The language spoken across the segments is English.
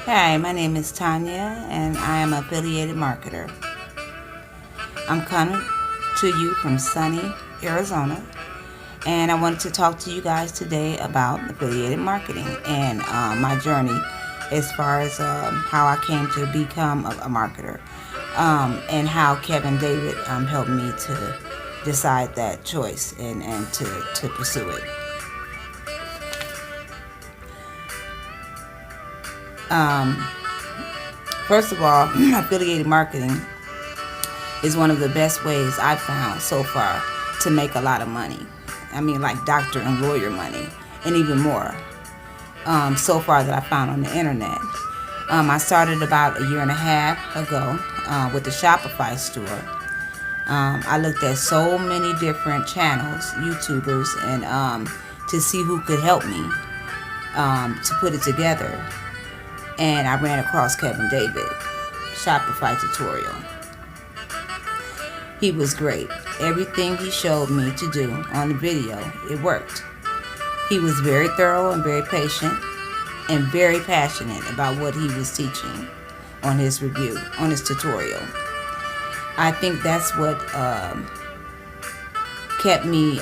Hi, my name is Tanya and I am an affiliated marketer. I'm coming to you from sunny Arizona, and I wanted to talk to you guys today about affiliated marketing and my journey as far as how I came to become a marketer, and how Kevin David helped me to decide that choice and to pursue it. Um, First of all, affiliated marketing is one of the best ways I've found so far to make a lot of money. I mean, like doctor and lawyer money, and even more. So far that I found on the internet. I started about a year and a half ago with the Shopify store. I looked at so many different channels, YouTubers, and to see who could help me to put it together. And I ran across Kevin David, Shopify tutorial. He was great. Everything he showed me to do on the video, it worked. He was very thorough and very patient and very passionate about what he was teaching on his review, on his tutorial. I think that's what kept me,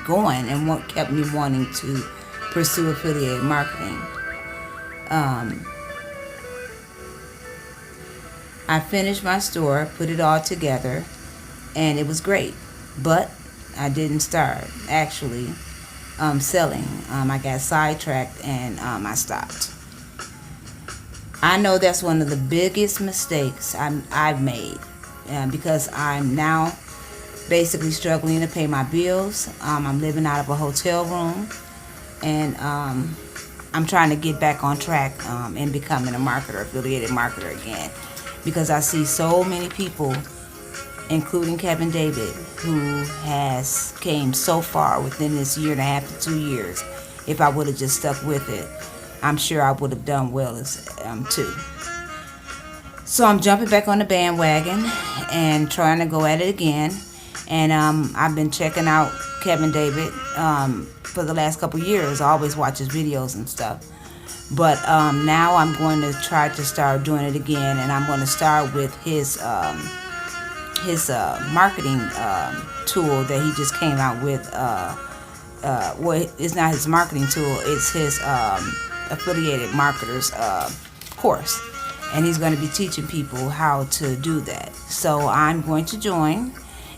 going and what kept me wanting to pursue affiliated marketing. I finished my store, put it all together, and it was great. But I didn't start actually selling. I got sidetracked and I stopped. I know that's one of the biggest mistakes I've made because I'm now basically struggling to pay my bills. I'm living out of a hotel room, and I'm trying to get back on track and becoming a marketer, affiliated marketer again, because I see so many people, including Kevin David, who has came so far within this year and a half to 2 years. If I would have just stuck with it, I'm sure I would have done well as too. So I'm jumping back on the bandwagon and trying to go at it again. And I've been checking out Kevin David for the last couple years. I always watch his videos and stuff. But now I'm going to try to start doing it again, and I'm going to start with his marketing tool that he just came out with. Well, it's not his marketing tool, it's his affiliated marketers course, and he's going to be teaching people how to do that. So I'm going to join,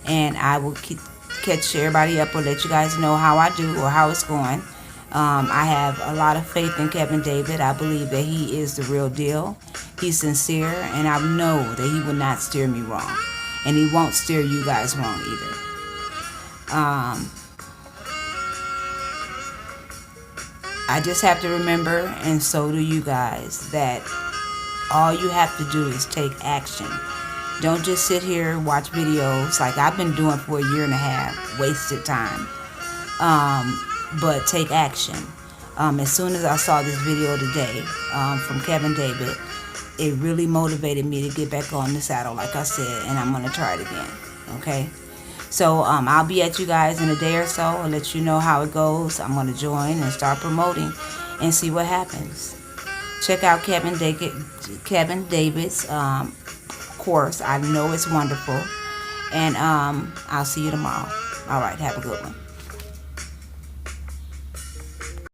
and I will catch everybody up or let you guys know how I do or how it's going. I have a lot of faith in Kevin David. I believe that he is the real deal. He's sincere, and I know that he will not steer me wrong, and he won't steer you guys wrong either. I just have to remember, and so do you guys, that all you have to do is take action. Don't just sit here and watch videos like I've been doing for a year and a half, wasted time. But take action. As soon as I saw this video today from Kevin David, it really motivated me to get back on the saddle, like I said, and I'm going to try it again. Okay? So I'll be at you guys in a day or so. I'll let you know how it goes. I'm going to join and start promoting and see what happens. Check out Kevin David's course. I know it's wonderful. And I'll see you tomorrow. All right, have a good one.